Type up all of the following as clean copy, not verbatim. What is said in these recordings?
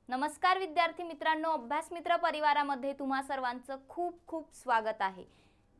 नमस्कार विद्यार्थी मित्रांनो, अभ्यास मित्र परिवारामध्ये तुम्हा सर्वांचं खूप खूप स्वागत आहे।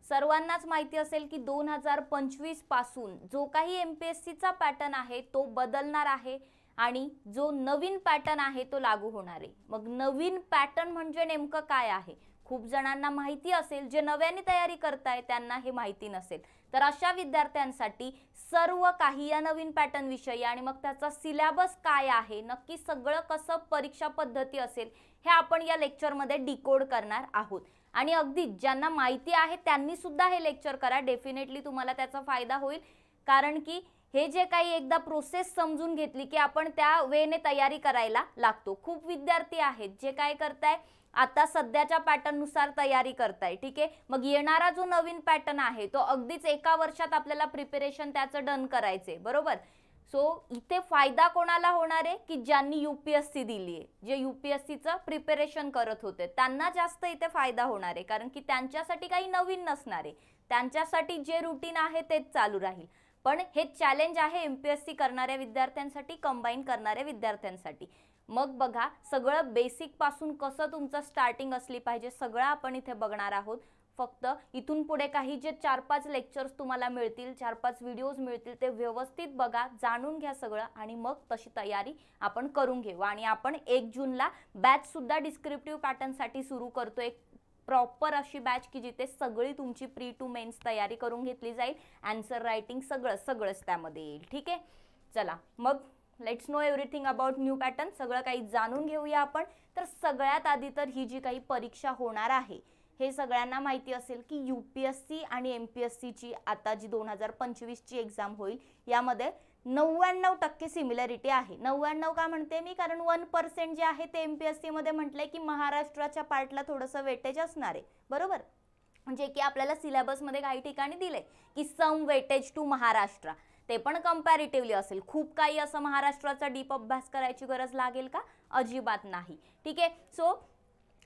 सर्वांनाच माहिती असेल की 2025 पासून जो काही MPSC चा पॅटर्न आहे तो बदलणार आहे आणि जो नवीन पॅटर्न आहे तो लागू होणार आहे। मग नवीन पॅटर्न म्हणजे नेमकं काय आहे? खूप जणांना माहिती असेल, जे नव्याने तयारी करताय त्यांना हे माहिती नसेल, तर अशा विद्यार्थ्यांसाठी सर्व काही या नवीन पॅटर्न विषयी आणि मग त्याचा सिलेबस काय आहे, नक्की सगळं कसं परीक्षा पद्धती असेल हे आपण या लेक्चर मध्ये डिकोड करणार आहोत। आणि अगदी ज्यांना माहिती आहे त्यांनी सुद्धा हे लेक्चर करा, डेफिनेटली तुम्हाला त्याचा फायदा होईल। कारण की हे जे काही एकदा प्रोसेस समजून घेतली की आपण त्या वेने तयारी करायला लागतो। खूप विद्यार्थी आहेत जे काय करताय, आता सध्याच्या पॅटर्न नुसार तयारी करताय, ठीक आहे। मग येणारा जो नवीन पॅटर्न आहे तो अगदीच एका वर्षात आपल्याला प्रिपरेशन त्याचं डन करायचे, बरोबर। सो इथे फायदा कोणाला होणार आहे की ज्यांनी UPSC दिली आहे, जे UPSC चं प्रिपरेशन करत होते त्यांना जास्त इथे फायदा होणार आहे, कारण की त्यांच्यासाठी काही नवीन नसणार आहे, त्यांच्यासाठी जे रूटीन आहे तेच चालू राहील। पण हे चॅलेंज आहे MPSC करणाऱ्या विद्यार्थ्यांसाठी, कंबाईन करणाऱ्या विद्यार्थ्यांसाठी। मग बघा, सगळं बेसिक पासून कसं तुमचं स्टार्टिंग असली पाहिजे सगळं आपण इथे बघणार आहोत। फक्त इथून पुढे काही जे 4-5 लेक्चर्स तुम्हाला मिळतील, 4-5 व्हिडिओज मिळतील, ते व्यवस्थित बघा, जाणून घ्या सगळं आणि मग तशी तयारी आपण करून घेऊ। आणि आपण 1 जूनला बॅच सुद्धा डिस्क्रिप्टिव्ह पॅटर्न साठी सुरू करतोय, प्रॉपर अशी बॅच की जिथे सगळी तुमची प्री टू मेन्स तयारी करून घेतली जाईल, आन्सर रायटिंग सगळंच त्यामध्ये येईल, ठीक आहे। चला मग let's know everything about new pattern, सगळं काही जाणून घेऊया आपण। तर सगळ्यात आधी तर ही जी काही परीक्षा होणार आहे हे सगळ्यांना माहिती असेल की UPSC आणि MPSC ची आता जी 2025 ची एक्झाम होईल यामध्ये 99% सिमिलरिटी आहे। 99 का म्हणते मी, कारण 1% जे आहे ते MPSC मध्ये म्हटलंय की महाराष्ट्राच्या पार्टला थोडंसं वेटेज असणार आहे, बरोबर। म्हणजे की आपल्याला सिलेबस मध्ये काही ठिकाणी दिले की सम वेटेज टू महाराष्ट्र, ते पण कंपॅरेटिव्हली असेल। खूप काही असं महाराष्ट्राचा डीप अभ्यास करायची गरज लागेल का? अजिबात नाही, ठीक आहे। सो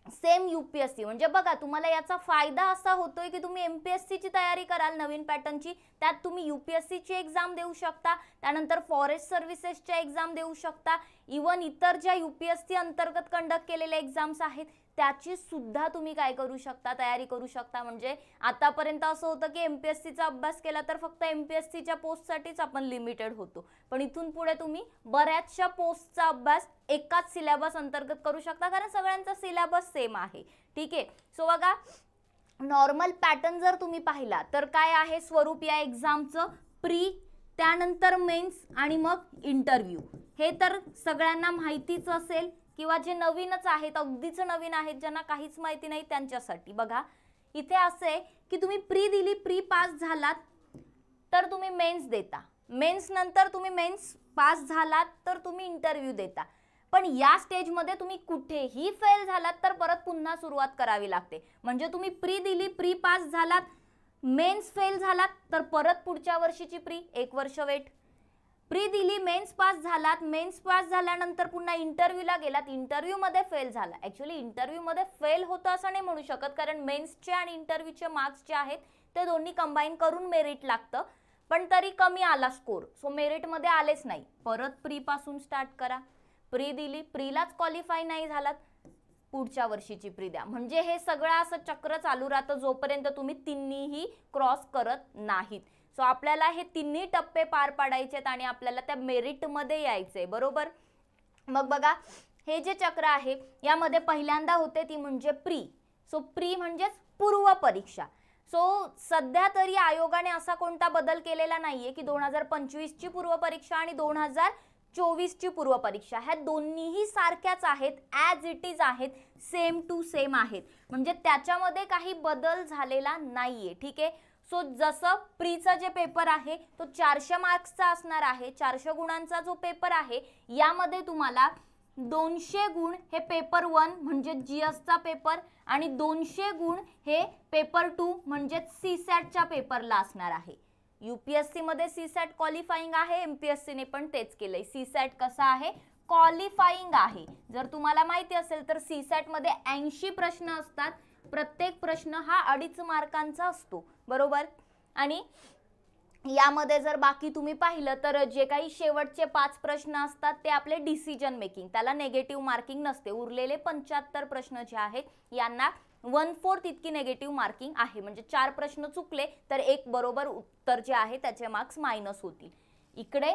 सेम UPSC म्हणजे बघा, तुम्हाला याचा फायदा असा होतोय की तुम्ही MPSC ची तयारी कराल नवीन पॅटर्नची, त्यात तुम्ही UPSC ची एक्झाम देऊ शकता, त्यानंतर फॉरेस्ट सर्व्हिसेसच्या एक्झाम देऊ शकता, इवन इतर ज्या UPSC अंतर्गत कंडक्ट केलेल्या एक्झाम्स आहेत त्याची सुद्धा तुम्ही काय करू शकता, तयारी करू शकता। म्हणजे आतापर्यंत असं होतं की MPSC चा अभ्यास केला तर फक्त MPSC च्या पोस्टसाठीच आपण लिमिटेड होतो, पण इथून पुढे तुम्ही बऱ्याचशा पोस्टचा अभ्यास एकाच सिलेबस अंतर्गत करू शकता, कारण सगळ्यांचा सिलेबस सेम आहे, ठीक आहे। सो बघा, नॉर्मल पॅटर्न जर तुम्ही पाहिला तर काय आहे स्वरूप या एक्झामचं, प्री, त्यानंतर मेन्स आणि मग इंटरव्ह्यू। हे तर सगळ्यांना माहितीच असेल किंवा जे नवीनच आहेत, अगदीच नवीन आहेत, ज्यांना काहीच माहिती नाही त्यांच्यासाठी बघा, इथे असे की तुम्ही प्री दिली, प्री पास झालात तर तुम्ही मेन्स देता, मेन्स नंतर तुम्ही मेन्स पास झालात तर तुम्ही इंटरव्ह्यू देता। पण या स्टेज मध्ये तुम्ही कुठेही फेल झालात तर परत पुन्हा सुरुवात करावी लागते। म्हणजे तुम्ही प्री दिली, प्री पास झालात, मेन्स फेल झालात तर परत पुढच्या वर्षीची प्री, 1 वर्ष वेट। प्री दिली, मेन्स पास झालात, मेन्स पास झाल्यानंतर पुन्हा इंटरव्ह्यूला गेलात, इंटरव्ह्यू मध्ये फेल झाला। ऍक्च्युअली इंटरव्ह्यू मध्ये फेल होतं असं नाही म्हणू शकत, कारण मेन्सचे आणि इंटरव्ह्यूचे मार्क्स जे आहेत ते दोन्ही कंबाईन करून मेरिट लागतं, पण तरी कमी आला स्कोर, सो मेरिट मध्ये आलेच नाही, परत प्री पासून स्टार्ट करा। प्री दिली, प्रीलाच क्वालिफाय नाही झालात, पुढच्या वर्षीची प्री द्या। म्हणजे हे सगळं असं चक्र चालू राहतं जोपर्यंत तुम्ही तिन्हीही क्रॉस करत नाहीत। सो आपल्याला हे तिन्ही टप्पे पार पाडायचे आहेत आणि आपल्याला त्या मेरिट मध्ये यायचंय, बरोबर। मग बघा, हे जे चक्र आहे यामध्ये पहिल्यांदा होते ती म्हणजे प्री। सो प्री म्हणजेच पूर्व परीक्षा। सो सध्या तरी आयोगाने असा कोणता बदल केलेला नाहीये की 2025 ची पूर्व परीक्षा आणि 2024 ची पूर्व परीक्षा ह्या दोन्हीही सारख्याच आहेत, ॲज इट इज आहेत, सेम टू सेम आहेत, म्हणजे त्याच्यामध्ये काही बदल झालेला नाहीये, ठीक आहे। सो जसं प्रीचा जे पेपर आहे तो 400 मार्क्सचा असणार आहे, 400 गुणांचा जो पेपर आहे यामध्ये तुम्हाला 200 गुण हे पेपर 1 म्हणजे GSचा पेपर आणि 200 गुण हे पेपर 2 म्हणजे CSATच्या पेपरला असणार आहे। UPSC मध्ये CSAT क्वालिफाईंग आहे, MPSC ने पण तेच केलंय। CSAT कसा आहे, क्वालिफाईंग आहे। जर तुम्हाला माहिती असेल तर CSAT मध्ये 80 प्रश्न असतात, प्रत्येक प्रश्न हा 2.5 मार्कांचा असतो, बरोबर। आणि यामध्ये जर बाकी तुम्ही पाहिलं तर जे काही शेवटचे 5 प्रश्न असतात ते आपले डिसिजन मेकिंग, त्याला नेगेटिव्ह मार्किंग नसते. उरलेले 75 प्रश्न जे आहेत यांना 1/4 इतकी नेगेटिव्ह मार्किंग आहे. म्हणजे 4 प्रश्न चुकले तर एक बरोबर उत्तर जे आहे त्याचे मार्क्स मायनस होतील. इकडे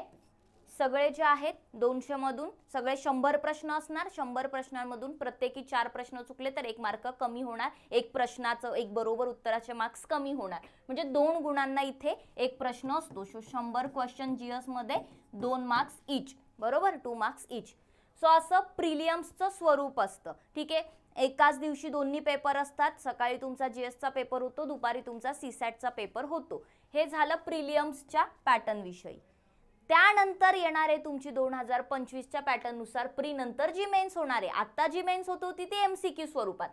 सगळे जे आहेत 200 मधून सगळे 100 प्रश्न असणार. 100 प्रश्नांमधून प्रत्येकी 4 प्रश्न चुकले तर 1 मार्क कमी होणार. एक प्रश्नाचं एक बरोबर उत्तराचे मार्क्स कमी होणार. म्हणजे 2 गुणांना इथे एक प्रश्न असतो. 100 क्वेश्चन जीएस मध्ये 2 मार्क्स इच, बरोबर, 2 मार्क्स इच. सो असं प्रिलियम्सचं स्वरूप असतं. ठीक आहे. एकाच दिवशी दोन्ही पेपर असतात. सकाळी तुमचा जीएसचा पेपर होतो, दुपारी तुमचा सीसॅटचा पेपर होतो. हे झालं प्रिलियम्सच्या पॅटर्न विषयी. त्यानंतर येणार आहे तुमची 2025च्या पॅटर्न नुसार प्री नंतर जी मेन्स होणार आहे. आता जी मेन्स होत होती ती एमसीक्यू स्वरूपात,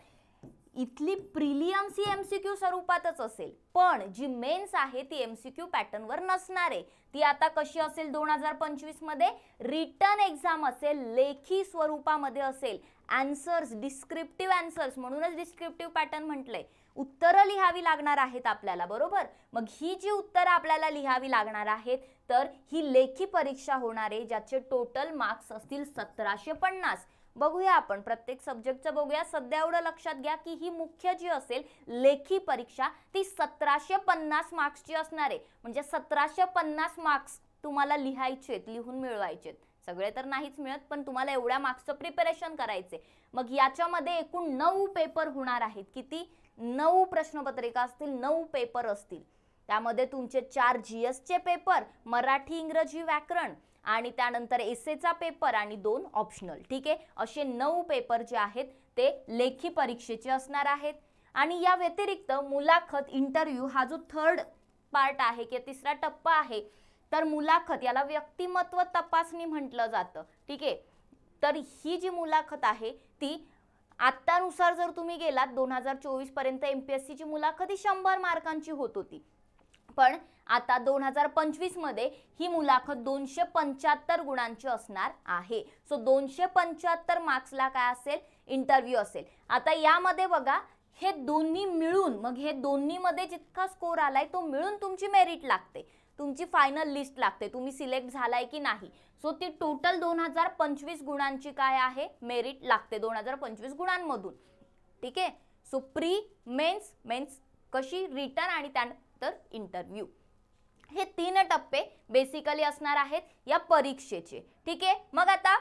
इथली प्रिलियम्स ही एमसीक्यू स्वरूपातच असेल, पण जी मेन्स आहे ती एमसीक्यू पॅटर्नवर नसणार आहे. ती आता कशी असेल 2025 मध्ये? रिटन एक्झाम असेल, लेखी स्वरूपामध्ये असेल. आन्सर्स, डिस्क्रिप्टिव्ह आन्सर्स, म्हणूनच डिस्क्रिप्टिव्ह पॅटर्न म्हटलंय. उत्तरं लिहावी लागणार आहेत आपल्याला, बरोबर. मग ही जी उत्तरं आपल्याला लिहावी लागणार आहेत तर ही लेखी परीक्षा होणार आहे, ज्याचे टोटल मार्क्स असतील 1750. बघूया आपण प्रत्येक सब्जेक्टचं बघूया. सध्या एवढं लक्षात घ्या की ही मुख्य जी असेल लेखी परीक्षा ती 1750 मार्क्सची असणार आहे. म्हणजे 1750 मार्क्स तुम्हाला लिहायचे, लिहून मिळवायचे. सगळे तर नाहीच मिळत, पण तुम्हाला एवढ्या मार्क्सचं प्रिपरेशन करायचे. मग याच्यामध्ये एकूण 9 पेपर होणार आहेत. किती? 9 प्रश्नपत्रिका असतील, 9 पेपर असतील. त्यामध्ये तुमचे 4 जीएसचे पेपर, मराठी इंग्रजी व्याकरण, आणि त्यानंतर एसेचा पेपर आणि 2 ऑप्शनल. ठीक आहे. असे 9 पेपर जे आहेत ते लेखी परीक्षेचे असणार आहेत. आणि या व्यतिरिक्त मुलाखत, इंटरव्ह्यू हा जो थर्ड पार्ट आहे किंवा तिसरा टप्पा आहे, तर मुलाखत याला व्यक्तिमत्व तपासणी म्हटलं जातं. ठीक आहे. तर ही जी मुलाखत आहे ती आत्तानुसार जर तुम्ही गेलात 2024 पर्यंत एमपीएससी ची मुलाखत ही 100 मार्कांची होत होती, पण आता 2025 मध्ये ही मुलाखत 275 गुणांची असणार आहे. सो 275 मार्क्सला काय असेल? इंटरव्ह्यू असेल. आता यामध्ये बघा हे दोन्ही मिळून, मग हे दोन्ही मध्ये जितका स्कोर आलाय तो मिळून तुमची मेरिट लागते, तुमची फायनल लिस्ट लागते, तुम्ही सिलेक्ट झालाय की नाही. सो ती टोटल 2025 गुणांची काय आहे? मेरिट लागते 2025 गुणांमधून. ठीक आहे. सो प्री, मेन्स, मेन्स कशी, रिटन आणि त्यानंतर इंटरव्ह्यू, हे 3 टप्पे बेसिकली असणार आहेत या परीक्षेचे. ठीक आहे. मग आता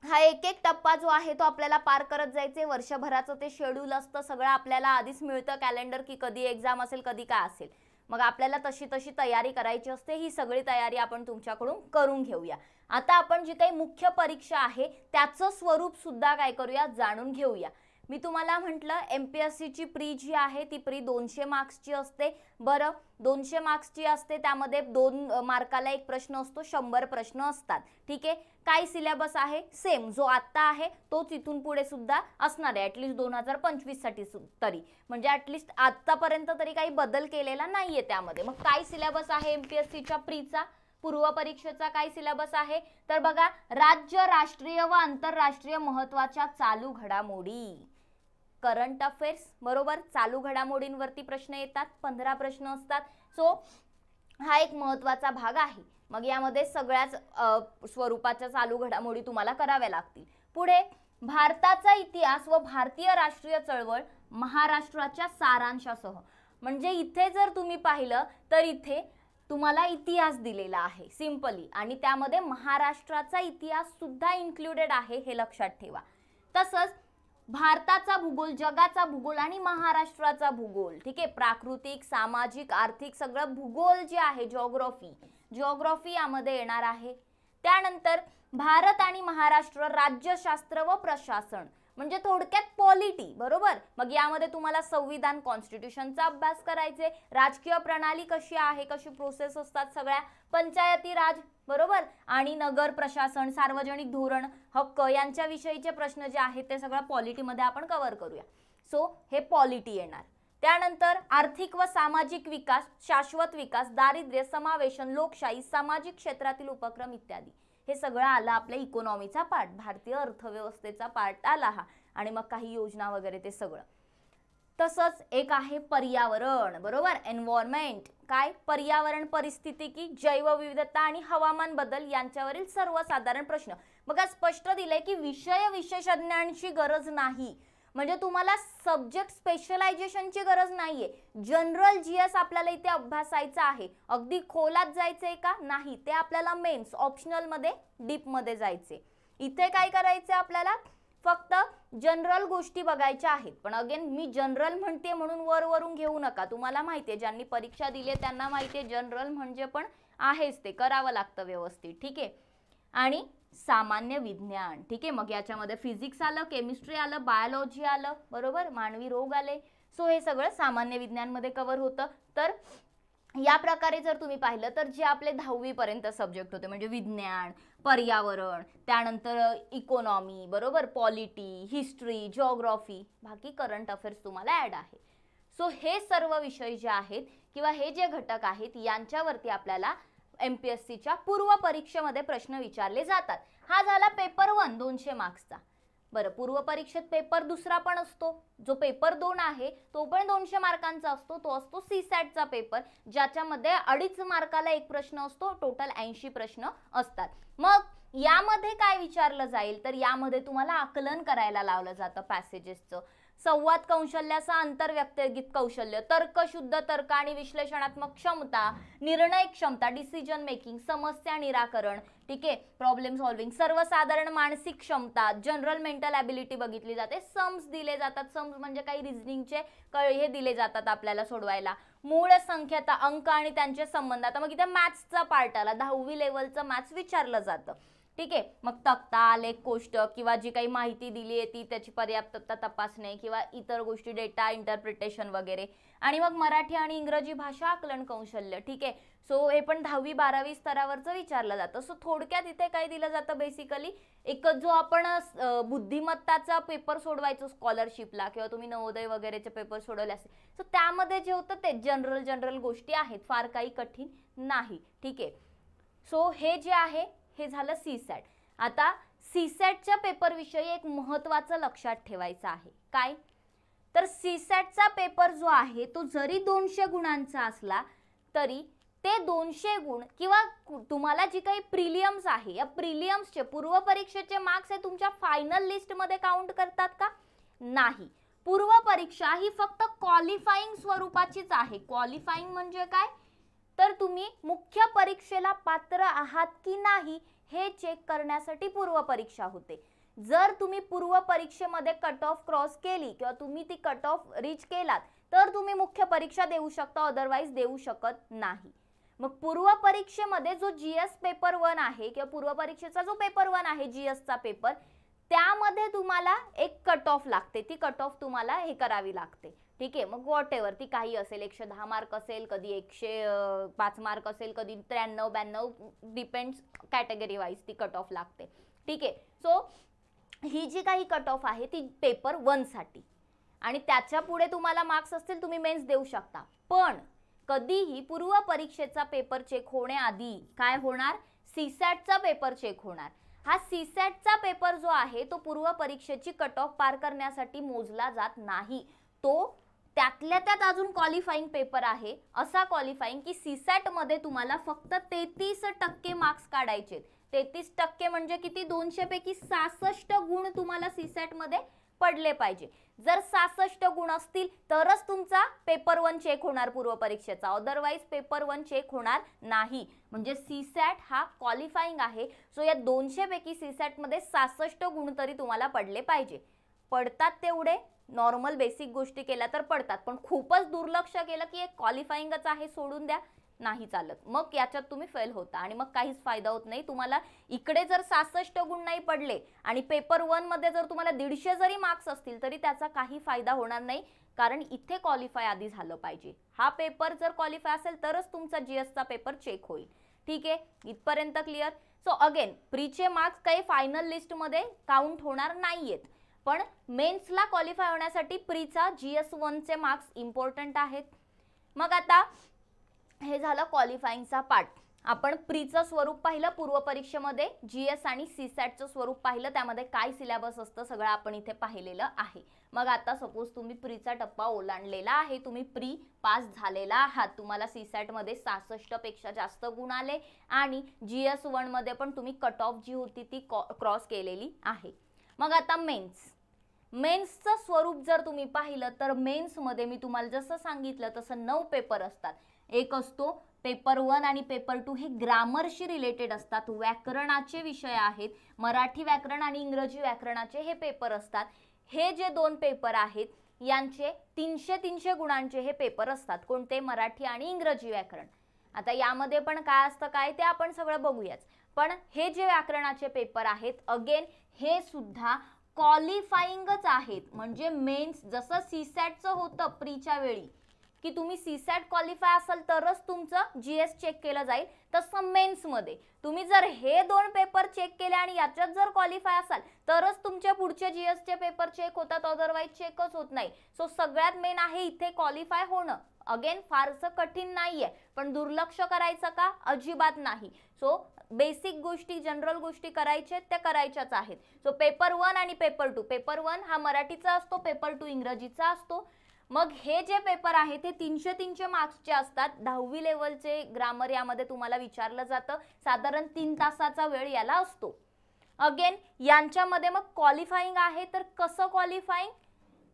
हा एक एक टप्पा जो आहे तो आपल्याला पार करत जायचे. वर्षभराचं ते शेड्यूल असतं, सगळं आपल्याला आधीच मिळतं कॅलेंडर की कधी एक्झाम असेल, कधी काय असेल. मग आपल्याला तशी तशी तयारी करायची असते. ही सगळी तयारी आपण तुमच्याकडून करून घेऊया. आता आपण जी काही मुख्य परीक्षा आहे त्याचं स्वरूप सुद्धा काय करूया? जाणून घेऊया. मी तुम्हाला म्हटलं एमपीएससी ची प्री जी आहे ती प्री 200 मार्क्सची असते. बरं, 200 मार्क्सची असते, त्यामध्ये 2 मार्काला एक प्रश्न असतो, 100 प्रश्न असतात. ठीक आहे. काय सिलेबस आहे? सेम जो आता आहे तोच इथून पुढे सुद्धा असणार आहे, ॲटलिस्ट 2025 साठी तरी. म्हणजे ॲटलिस्ट आतापर्यंत तरी काही बदल केलेला नाहीये त्यामध्ये. मग काय सिलेबस आहे एमपीएससीच्या प्रीचा, पूर्व परीक्षेचा काय सिलेबस आहे? तर बघा, राज्य, राष्ट्रीय व आंतरराष्ट्रीय महत्त्वाच्या चालू घडामोडी, करंट अफेअर्स, बरोबर. चालू घडामोडींवरती प्रश्न येतात, 15 प्रश्न असतात. सो हा एक महत्त्वाचा भाग आहे. मग यामध्ये सगळ्याच स्वरूपाच्या चालू घडामोडी तुम्हाला कराव्या लागतील. पुढे भारताचा इतिहास व भारतीय राष्ट्रीय चळवळ महाराष्ट्राच्या सारांशासह. म्हणजे इथे जर तुम्ही पाहिलं तर इथे तुम्हाला इतिहास दिलेला आहे सिंपली, आणि त्यामध्ये महाराष्ट्राचा इतिहास सुद्धा इन्क्लुडेड आहे, हे लक्षात ठेवा. तसंच भारताचा भूगोल, जगाचा भूगोल आणि महाराष्ट्राचा भूगोल. ठीक आहे. प्राकृतिक, सामाजिक, आर्थिक सगळं भूगोल जे आहे, जिओग्राफी यामध्ये येणार आहे. त्यानंतर भारत आणि महाराष्ट्र, राज्यशास्त्र व प्रशासन, म्हणजे थोडक्यात पॉलिटी, बरोबर. मग यामध्ये तुम्हाला संविधान, कॉन्स्टिट्यूशनचा अभ्यास करायचे, राजकीय प्रणाली कशी आहे, कशी प्रोसेस असतात सगळ्या, पंचायती राज, बरोबर, आणि नगर प्रशासन, सार्वजनिक धोरण, हक्क यांच्याविषयीचे प्रश्न जे आहेत ते सगळं पॉलिटीमध्ये आपण कव्हर करूया. सो हे पॉलिटी येणार. त्यानंतर आर्थिक व सामाजिक विकास, शाश्वत विकास, दारिद्र्य, समावेशन, लोकशाही, सामाजिक क्षेत्रातील उपक्रम इत्यादी. हे सगळं आलं आपल्या इकॉनॉमीचा पार्ट, भारतीय अर्थव्यवस्थेचा पार्ट आला हा, आणि मग काही योजना वगैरे ते सगळं. तसंच एक आहे पर्यावरण, बरोबर, एन्व्हायरमेंट. काय पर्यावरण परिस्थितिकी, जैवविविधता आणि हवामान बदल यांच्यावरील सर्वसाधारण प्रश्न. बघा स्पष्ट दिलंय की विषय विशेषज्ञांची गरज नाही, म्हणजे तुम्हाला सब्जेक्ट स्पेशलायझेशनची गरज नाहीये. जनरल जीएस आपल्याला इथे अभ्यासायचं आहे. अगदी खोलात जायचंय का? नाही, ते आपल्याला मेन्स ऑप्शनल मध्ये डीप मध्ये जायचे. इथे काय करायचं आपल्याला? फक्त जनरल गोष्टी बघायच्या आहेत. पण अगेन मी जनरल म्हणते म्हणून वरून घेऊ नका. तुम्हाला माहितीये, ज्यांनी परीक्षा दिली त्यांना माहितीये जनरल म्हणजे पण आहेच, ते करावं लागतं व्यवस्थित. ठीक आहे. आणि सामान्य विज्ञान. ठीक आहे. मग याच्यामध्ये फिजिक्स आलं, केमिस्ट्री आलं, बायोलॉजी आलं, बरोबर, मानवी रोग आले. सो हे सगळं सामान्य विज्ञान मध्ये कव्हर होतं. तर या प्रकारे जर तुम्ही पाहिलं तर जे आपले 10वी पर्यंत सब्जेक्ट होते म्हणजे विज्ञान, पर्यावरण, त्यानंतर इकॉनॉमी, बरोबर, पॉलिटी, हिस्ट्री, जिओग्राफी, बाकी करंट अफेअर्स तुम्हाला ऍड आहे. सो हे सर्व विषय जे आहेत किंवा हे जे घटक आहेत यांच्यावरती आपल्याला एमपीएससीच्या पूर्व परीक्षेमध्ये प्रश्न विचारले जातात. हा झाला पेपर 1 200 मार्क्सचा. बरं, पूर्व परीक्षेत पेपर दुसरा पण असतो, जो पेपर 2 आहे तो पण 200 मार्कांचा असतो. तो असतो सीसॅटचा पेपर, ज्याच्यामध्ये 2.5 मार्काला एक प्रश्न असतो. टोटल 80 प्रश्न असतात. मग यामध्ये काय विचारलं जाईल तर यामध्ये तुम्हाला आकलन करायला लावलं जातं पॅसेजेसचं. संवाद कौशल्याचा आंतरव्यक्तिगत कौशल्य, तर्कशुद्ध तर्क आणि विश्लेषणात्मक क्षमता, निर्णय क्षमता, डिसिजन मेकिंग, समस्या निराकरण, ठीक आहे, प्रॉब्लेम सॉल्विंग, सर्वसाधारण मानसिक क्षमता, जनरल मेंटल ॲबिलिटी बघितली जाते. सम्स दिले जातात. सम्स म्हणजे काही रिझनिंगचे हे दिले जातात आपल्याला सोडवायला. मूळ संख्याता, अंक आणि त्यांचे संबंध. आता मग इथे मॅथ्सचा पार्ट आला, 10वी लेवलचं मॅथ्स विचारलं जातं. ठीक आहे. मग तक्ता, आलेख, कोष्टक किंवा जी काही माहिती दिली आहे ती त्याची पर्याप्तता तपासणे किंवा इतर गोष्टी, डेटा इंटरप्रिटेशन वगैरे. आणि मग मराठी आणि इंग्रजी भाषा आकलन कौशल्य. ठीक आहे. सो हे पण 10वी 12वी स्तरावरचं विचारलं जातं. सो थोडक्यात इथे काय दिलं जातं बेसिकली, एक जो आपण बुद्धिमत्ताचा पेपर सोडवायचो स्कॉलरशिपला किंवा तुम्ही नवोदय वगैरेचे पेपर सोडवले असेल, सो त्यामध्ये जे होतं ते जनरल गोष्टी आहेत, फार काही कठीण नाही. ठीक आहे. सो हे जे आहे हे झालं सीसॅट. आता सीसॅटच्या पेपर विषयी एक महत्त्वाचं लक्षात ठेवायचं आहे. काय तर सीसॅटचा पेपर जो आहे तो जरी 200 गुणांचा असला तरी ते 200 गुण किंवा तुम्हाला जी काही प्रिलियम्स आहे या प्रिलियम्सचे पूर्व परीक्षेचे मार्क्स हे तुमच्या फायनल लिस्ट मध्ये काउंट करतात का? नाही. पूर्व परीक्षा ही फक्त क्वालिफाईंग स्वरूपाचीच आहे. क्वालिफाईंग म्हणजे काय तर तुम्ही मुख्य परीक्षेला पात्र आहात की नाही हे चेक करण्यासाठी पूर्व परीक्षा होते. जर तुम्ही पूर्व परीक्षेमध्ये कट ऑफ क्रॉस केली किंवा तुम्ही ती कट ऑफ रीच केलात तर तुम्ही मुख्य परीक्षा देऊ शकता, अदरवाइज देऊ शकत नाही. मग पूर्व परीक्षेमध्ये जो जीएस पेपर 1 आहे किंवा पूर्व परीक्षेचा जो पेपर 1 आहे जीएसचा पेपर, त्यामध्ये तुम्हाला एक कट ऑफ लागते. ती कट ऑफ तुम्हाला हे करावी लागते. ठीक आहे. मग वॉट एव्हर ती काही असेल, 110 मार्क असेल, कधी 105 मार्क असेल, कधी 93 92, डिपेंड्स कॅटेगरी वाईज ती कट ऑफ लागते. ठीक आहे. सो ही जी काही कट ऑफ आहे ती पेपर 1 साठी, आणि त्याच्या पुढे तुम्हाला मार्क्स असतील तुम्ही मेन्स देऊ शकता. पण कधीही पूर्व परीक्षेचा पेपर चेक होण्याआधी काय होणार? सीसॅटचा पेपर चेक होणार. हा सीसॅटचा पेपर जो आहे तो पूर्व परीक्षेची कट ऑफ पार करण्यासाठी मोजला जात नाही. तो त्यातल्या त्यात अजून क्वालिफाईंग पेपर आहे. असा क्वालिफाईंग की सीसॅट मध्ये तुम्हाला फक्त 33% मार्क्स काढायचे. 33% म्हणजे किती? 200 पैकी 66 गुण तुम्हाला सीसॅट मध्ये पडले पाहिजे. जर 66 गुण असतील तरच तुमचा पेपर 1 चेक होणार पूर्व परीक्षेचा, अदरवाइज पेपर 1 चेक होणार नाही. म्हणजे सीसॅट हा क्वालिफाईंग आहे. सो या 200 पैकी सीसॅट मध्ये 66 गुण तरी तुम्हाला पडले पाहिजे. पडतात तेवढे नॉर्मल बेसिक गोष्टी केल्या तर पडतात, पण खूपच दुर्लक्ष केलं की एक क्वालिफाईंगच आहे सोडून द्या, नाही चालत. मग याच्यात तुम्ही फेल होता आणि मग काहीच फायदा होत नाही. तुम्हाला इकडे जर 66 गुण नाही पडले आणि पेपर 1 मध्ये जर तुम्हाला 150 जरी मार्क्स असतील तरी त्याचा काही फायदा होणार नाही, कारण इथे क्वालिफाय आधी झालं पाहिजे. हा पेपर जर क्वालिफाय असेल तरच तुमचा जीएसचा पेपर चेक होईल. ठीक आहे. इथपर्यंत क्लिअर? सो अगेन प्रीचे मार्क्स काही फायनल लिस्ट मध्ये काउंट होणार नाहीयेत, पण मेन्सला क्वालिफाय होण्यासाठी प्रीचा GS1 चे मार्क्स इम्पॉर्टंट आहेत. मग आता हे झालं क्वालिफाईंगचा पार्ट. आपण प्रीचं स्वरूप पाहिलं पूर्व परीक्षेमध्ये, जीएस आणि सीसॅटचं स्वरूप पाहिलं, त्यामध्ये काय सिलेबस असतं सगळं आपण इथे पाहिलेलं आहे. मग आता सपोज तुम्ही प्रीचा टप्पा ओलांडलेला आहे, तुम्ही प्री पास झालेला आहात, तुम्हाला सीसॅट मध्ये 66 पेक्षा जास्त गुण आले आणि जीएस 1 मध्ये पण तुम्ही कट ऑफ जी होती ती क्रॉस केलेली आहे. मग आता मेन्सचं स्वरूप जर तुम्ही पाहिलं तर मेन्समध्ये मी तुम्हाला जसं सांगितलं तसं 9 पेपर असतात. एक असतो पेपर 1 आणि पेपर 2 हे ग्रामरशी रिलेटेड असतात, व्याकरणाचे विषय आहेत, मराठी व्याकरण आणि इंग्रजी व्याकरणाचे हे पेपर असतात. हे जे 2 पेपर आहेत यांचे 300 गुणांचे हे पेपर असतात. कोणते? मराठी आणि इंग्रजी व्याकरण. आता यामध्ये पण काय असतं काय ते आपण सगळं बघूयाच. पण हे जे व्याकरणाचे पेपर आहेत अगेन हे सुद्धा क्वालिफाईंगच आहेत. म्हणजे मेन्स जसं सीसॅटचं होतं प्रीच्या वेळी की तुम्ही सीसॅट क्वालिफाय असाल तरच तुमचं जीएस चेक केलं जाईल, तसं मेन्समध्ये तुम्ही जर हे 2 पेपर चेक केले आणि याच्यात जर क्वालिफाय असाल तरच तुमचे पुढचे जीएसचे पेपर चेक होतात, अदरवाईज चेकच होत नाही. सो सगळ्यात मेन आहे इथे क्वालिफाय होणं. अगेन फारसं कठीण नाहीये, पण दुर्लक्ष करायचं का? अजिबात नाही. सो बेसिक गोष्टी, जनरल गोष्टी करायच्या त्या करायच्याच आहेत. सो पेपर 1 आणि पेपर 2, पेपर 1 हा मराठीचा असतो, पेपर 2 इंग्रजीचा असतो. मग हे जे पेपर आहे ते 300 मार्क्सचे असतात. 10वी लेवलचे ग्रामर यामध्ये तुम्हाला विचारलं जातं, साधारण 3 तासाचा वेळ याला असतो. अगेन यांच्यामध्ये मग क्वालिफाईंग आहे, तर कसं क्वालिफाईंग?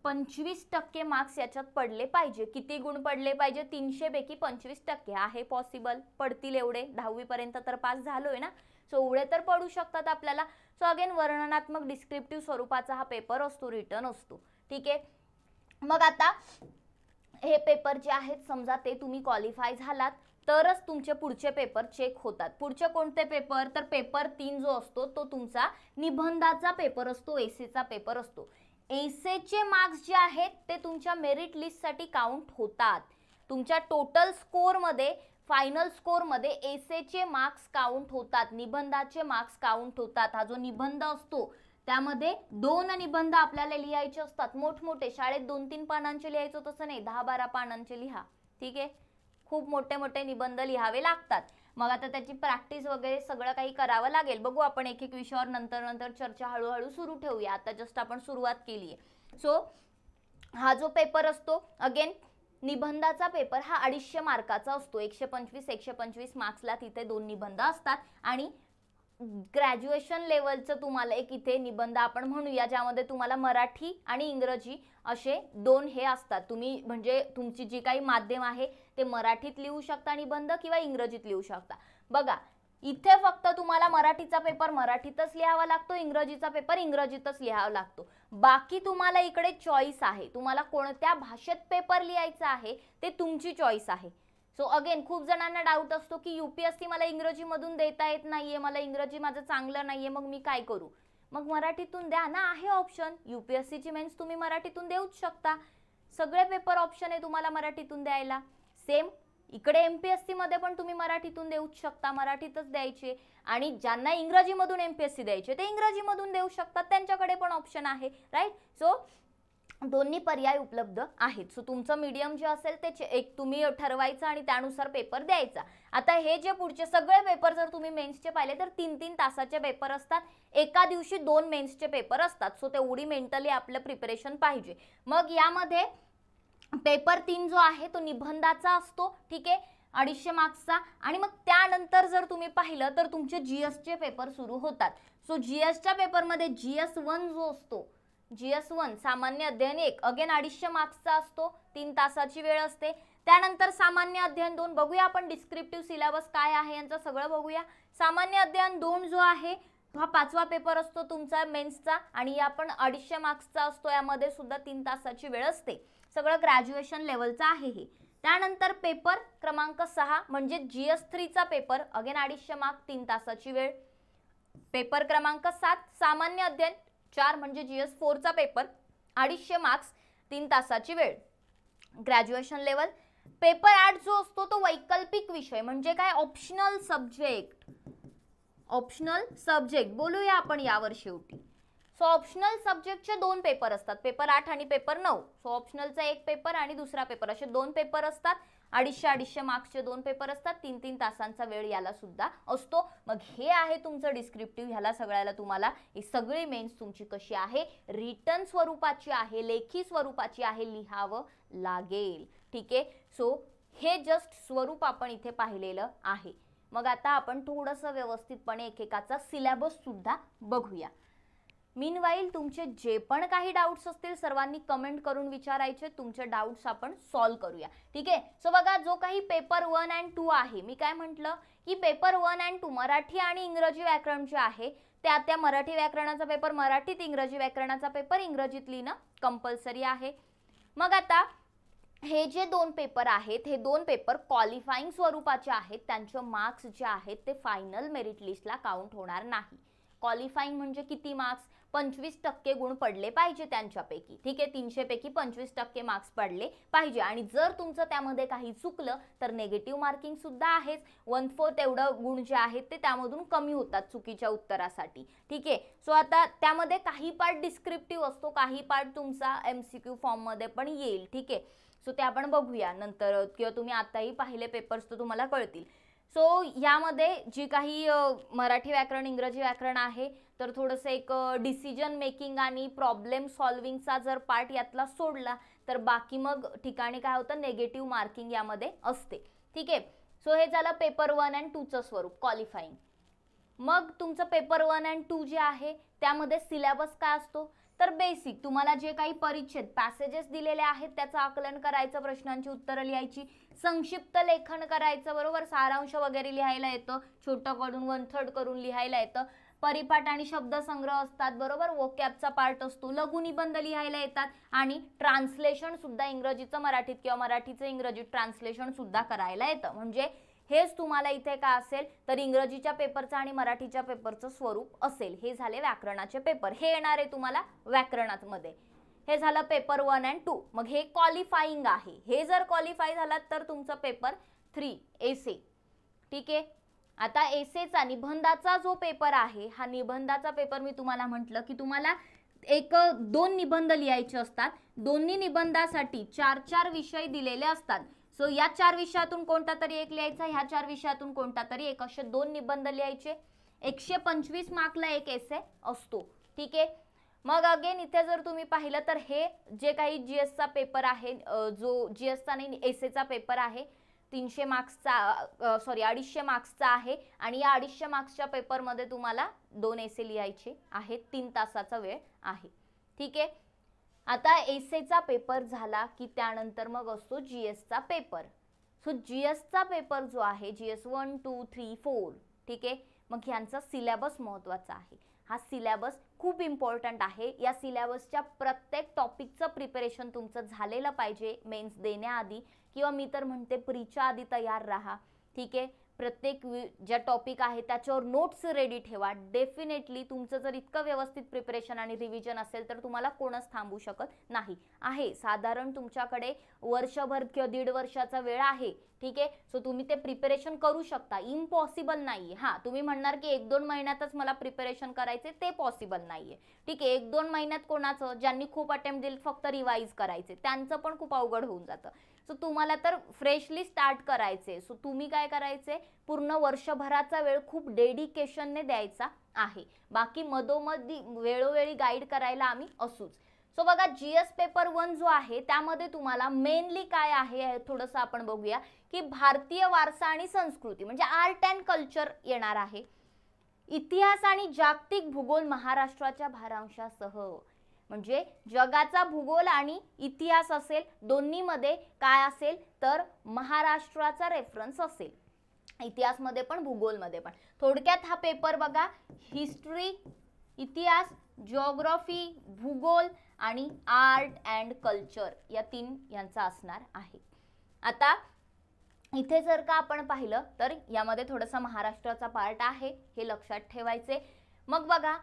25% मार्क्स याच्यात पडले पाहिजे. किती गुण पडले पाहिजे? 300 पैकी 25%. आहे पॉसिबल, पडतील एवढे. 10वी पर्यंत तर पास झालोय ना, सो एवढे तर पडू शकतात आपल्याला. सो अगेन वर्णनात्मक डिस्क्रिप्टिव्ह स्वरूपाचा हा पेपर असतो, रिटर्न असतो. ठीक आहे. मग आता हे पेपर जे आहेत समजा ते तुम्ही क्वालिफाय झालात तरच तुमचे पुढचे पेपर चेक होतात. पुढचे कोणते पेपर? तर पेपर 3 जो असतो तो तुमचा निबंधाचा पेपर असतो, एसेचा पेपर असतो. एसेचे मार्क्स जे आहेत ते तुमच्या मेरिट लिस्टसाठी काउंट होतात. तुमच्या टोटल स्कोअरमध्ये, फायनल स्कोअरमध्ये एसेचे मार्क्स काउंट होतात, निबंधाचे मार्क्स काउंट होतात. हा जो निबंध असतो त्यामध्ये 2 निबंध आपल्याला लिहायचे असतात, मोठमोठे. शाळेत 2-3 पानांचे लिहायचं तसं नाही, 10-12 पानांचे लिहा. ठीक आहे. खूप मोठे मोठे निबंध लिहावे लागतात. मग आता त्याची प्रॅक्टिस वगैरे सगळं काही करावं लागेल. बघू आपण एक एक विषयावर नंतर चर्चा हळूहळू सुरू ठेवूया. आता जस्ट आपण सुरुवात केली आहे. सो हा जो पेपर असतो अगेन निबंधाचा पेपर हा 250 मार्काचा असतो. 125 मार्क्सला तिथे 2 निबंध असतात. आणि ग्रॅज्युएशन लेवलचं तुम्हाला एक इथे निबंध आपण म्हणूया ज्यामध्ये तुम्हाला मराठी आणि इंग्रजी असे 2 हे असतात. तुम्ही म्हणजे तुमची जी काही माध्यम आहे ते मराठीत लिहू शकता निबंध किंवा इंग्रजीत लिहू शकता. बघा इथे फक्त तुम्हाला मराठीचा पेपर मराठीतच लिहावा लागतो, इंग्रजीचा पेपर इंग्रजीतच लिहावा लागतो. बाकी तुम्हाला इकडे चॉईस आहे, तुम्हाला कोणत्या भाषेत पेपर लिहायचा आहे ते तुमची चॉईस आहे. सो अगेन खूप जणांना डाऊट असतो की यूपीएससी मला इंग्रजीमधून देता येत नाहीये, मला इंग्रजी माझं चांगलं नाहीये, मग मी काय करू? मग मराठीतून द्या ना, आहे ऑप्शन. यूपीएससीची मेन्स तुम्ही मराठीतून देऊच शकता. सगळे पेपर ऑप्शन आहे तुम्हाला मराठीतून द्यायला. सेम इकडे एमपीएससी मध्ये पण तुम्ही मराठीतून देऊच शकता, मराठीतच द्यायचे. आणि ज्यांना इंग्रजीमधून एमपीएससी द्यायचे ते इंग्रजीमधून देऊ शकतात, त्यांच्याकडे पण ऑप्शन आहे. राईट. सो दोन्ही पर्याय उपलब्ध आहेत. सो तुमचं मीडियम जे असेल ते एक तुम्ही ठरवायचं आणि त्यानुसार पेपर द्यायचा. आता हे जे पुढचे सगळे पेपर जर तुम्ही मेन्सचे पाहिले तर 3-3 तासाचे पेपर असतात. एका दिवशी 2 मेन्सचे पेपर असतात. सो तेवढी मेंटली आपलं प्रिपरेशन पाहिजे. मग यामध्ये पेपर 3 जो आहे तो निबंधाचा असतो. ठीक आहे, 250 मार्क्सचा. आणि मग त्यानंतर जर तुम्ही पाहिलं तर तुमचे जीएसचे पेपर सुरू होतात. सो जीएसच्या पेपरमध्ये जीएस 1 जो असतो, जीएस 1 सामान्य अध्ययन 1 अगेन 250 मार्क्सचा असतो, 3 तासाची वेळ असते. त्यानंतर सामान्य अध्ययन 2 बघूया आपण, डिस्क्रिप्टिव्ह सिलेबस काय आहे यांचं सगळं बघूया. सामान्य अध्ययन 2 जो आहे हा 5वा पेपर असतो तुमचा मेन्सचा आणि या पण 250 मार्क्सचा असतो. यामध्ये सुद्धा 3 तासाची वेळ असते. सगळं ग्रॅज्युएशन लेवलचं आहे हे. त्यानंतर पेपर क्रमांक 6 म्हणजे जीएस 3 चा पेपर अगेन 250 मार्क, 3 तासाची वेळ. पेपर क्रमांक 7 सामान्य अध्ययन 4 म्हणजे जीएस 4 चा पेपर, 250 मार्क्स, 3 तासाची वेळ. Graduation level. पेपर 8 जो असतो तो वैकल्पिक विषय म्हणजे काय, ऑप्शनल सब्जेक्ट. ऑप्शनल सब्जेक्ट बोलूया आपण यावर शेवटी. सो ऑप्शनल सब्जेक्टचे 2 पेपर असतात, पेपर 8 आणि पेपर 9. सो ऑप्शनलचा एक पेपर आणि दुसरा पेपर असे 2 पेपर असतात. 250 मार्क्सचे 2 पेपर असतात, 3-3 तासांचा वेळ याला सुद्धा असतो। मग हे आहे तुमचं डिस्क्रिप्टिव्ह। ह्याला सगळ्याला तुम्हाला ही सगळी मेन्स तुमची कशी आहे, रिटन स्वरूपाची आहे, लेखी स्वरूपाची आहे, लिहावं लागेल। ठीक आहे, सो हे जस्ट स्वरूप आपण इथे पाहिलेलं आहे। मग आता आपण थोडंसं व्यवस्थितपणे एकेकाचा सिलेबस सुद्धा बघूया। मीनवाईल तुमचे जे पण काही डाउट्स असतील सर्वांनी कमेंट करून विचारायचे, तुमचे डाउट्स आपण सॉल्व करूया। ठीक आहे, सो बघा जो काही पेपर 1 आणि 2 आहे, मी काय म्हटलं की पेपर 1 आणि 2 मराठी आणि इंग्रजी व्याकरण जे आहे त्या मराठी व्याकरणाचा पेपर मराठीत, इंग्रजी व्याकरणाचा पेपर इंग्रजीत लिहिणं कंपल्सरी आहे। मग आता हे जे 2 पेपर आहेत, हे 2 पेपर क्वालिफाईंग स्वरूपाचे आहेत, त्यांचे मार्क्स जे आहेत ते फायनल मेरिट लिस्टला काउंट होणार नाही। क्वालिफाईंग म्हणजे किती मार्क्स, 25% गुण पडले पाहिजे त्यांच्यापैकी। ठीक आहे, 300 पैकी 25% मार्क्स पडले पाहिजे, आणि जर तुमचं त्यामध्ये काही चुकलं तर नेगेटिव्ह मार्किंग सुद्धा आहेच, 1/4 एवढं गुण जे आहेत ते त्यामधून कमी होतात चुकीच्या उत्तरासाठी। ठीक आहे, सो आता त्यामध्ये काही पार्ट डिस्क्रिप्टिव्ह असतो, काही पार्ट तुमचा MCQ फॉर्म मध्ये पण येईल। ठीक आहे, सो ते आपण बघूया नंतर, किंवा तुम्ही आताही पाहिले पेपर्स तर तुम्हाला कळतील। सो यामध्ये जी काही मराठी व्याकरण, इंग्रजी व्याकरण आहे तर थोडंसं एक डिसिजन मेकिंग आणि प्रॉब्लेम सॉल्विंगचा जर पार्ट यातला सोडला तर बाकी मग ठिकाणी काय होतं, नेगेटिव्ह मार्किंग यामध्ये असते। ठीक आहे, सो हे झालं पेपर 1 आणि 2चं स्वरूप क्वालिफाईंग। मग तुमचं पेपर 1 आणि 2 जे आहे त्यामध्ये सिलेबस काय असतो, तर बेसिक तुम्हाला जे काही परिच्छेद पॅसेजेस दिलेले आहेत त्याचं आकलन करायचं, प्रश्नांची उत्तरं लिहायची, संक्षिप्त लेखन करायचं, बरोबर, सारांश वगैरे लिहायला येतं, छोटं करून 1/3 करून लिहायला येतं, परिपाठ आणि शब्दसंग्रह असतात, बरोबर, वोकॅबचा पार्ट असतो, लघुनिबंध लिहायला येतात, आणि ट्रान्सलेशन सुद्धा इंग्रजीचं मराठीत किंवा मराठीचं इंग्रजीत ट्रान्सलेशन सुद्धा करायला येतं। म्हणजे हेच तुम्हाला इथे काय असेल तर इंग्रजीच्या पेपरचं आणि मराठीच्या पेपरचं स्वरूप असेल। हे झाले व्याकरणाचे पेपर, हे येणार आहे तुम्हाला व्याकरणामध्ये। हे झालं पेपर 1 आणि 2। मग हे क्वालिफाईंग आहे, हे जर क्वालिफाय झालात तर तुमचं पेपर 3 एसे। ठीक आहे, आता एसेचा निबंधाचा जो पेपर आहे, हा निबंधाचा पेपर मी तुम्हाला म्हटलं की तुम्हाला 2 निबंध लिहायचे असतात, दोन्ही निबंधासाठी 4-4 विषय दिलेले असतात। सो या 4 विषयातून कोणता तरी एक लिहायचा, ह्या 4 विषयातून कोणता तरी एक, असे 2 निबंध लिहायचे। 125 मार्कला एक एसे असतो। ठीक आहे, मग अगेन इथे जर तुम्ही पाहिलं तर हे जे काही जीएसचा पेपर आहे, जो जीएसचा नाही एसेचा पेपर आहे, 300 मार्क्सचा 250 मार्क्सचा आहे, आणि या 250 मार्क्सच्या पेपरमध्ये तुम्हाला 2 एसे लिहायचे आहेत, 3 तासाचा वेळ आहे। ठीक आहे, आता एसेचा पेपर झाला की त्यानंतर मग असतो जीएसचा पेपर। सो जीएसचा पेपर जो आहे, जीएस 1, 2, 3, 4, ठीक आहे, मग यांचा सिलेबस महत्त्वाचा आहे। हा सिलेबस खूप इम्पॉर्टंट आहे, या सिलेबसच्या प्रत्येक टॉपिकचं प्रिपरेशन तुमचं झालेलं पाहिजे मेन्स देण्याआधी, किंवा मी तर म्हणते प्रीच्या आधी तयार राहा। ठीक आहे, प्रत्येक ज्या टॉपिक आहे त्याच्यावर नोट्स रेडी ठेवा। डेफिनेटली तुमचं जर इतकं व्यवस्थित प्रिपरेशन आणि रिव्हिजन असेल तर तुम्हाला कोणच थांबू शकत नाही आहे। साधारण तुमच्याकडे वर्षभर किंवा 1.5 वर्षाचा वेळ आहे। ठीक आहे, सो तुम्ही ते प्रिपरेशन करू शकता, इम्पॉसिबल नाहीये। हां, तुम्ही म्हणणार की 1-2 महिन्यातच मला प्रिपरेशन करायचे, ते पॉसिबल नाहीये। ठीक आहे, 1-2 महिन्यात कोणाचं, ज्यांनी खूप अटेम्प्ट दिले फक्त रिवाइज करायचे, त्यांचं पण खूप अवघड होऊन जातं। सो तुम्हाला तर फ्रेशली स्टार्ट करायचे, सो तुम्ही काय करायचे, पूर्ण वर्षभराचा वेळ खूप डेडिकेशनने द्यायचा आहे। बाकी मधोमधी वेळोवेळी गाईड करायला आम्ही असूच। सो बघा, जीएस पेपर 1 जो आहे त्यामध्ये तुम्हाला मेनली काय आहे थोडंसं आपण बघूया, की भारतीय वारसा आणि संस्कृती म्हणजे आर्ट अँड कल्चर येणार आहे, इतिहास आणि जागतिक भूगोल महाराष्ट्राच्या भारांशासह, म्हणजे जगाचा भूगोल आणि इतिहास असेल, दोन्हीमध्ये काय असेल तर महाराष्ट्राचा रेफरन्स असेल, इतिहासमध्ये पण भूगोलमध्ये पण। थोडक्यात हा पेपर बघा, हिस्ट्री, इतिहास, जिओग्राफी, भूगोल आणि आर्ट अँड कल्चर या 3 यांचा असणार आहे। आता इथे जर का आपण पाहिलं तर यामध्ये थोडंसं महाराष्ट्राचा पार्ट आहे, हे लक्षात ठेवायचे। मग बघा,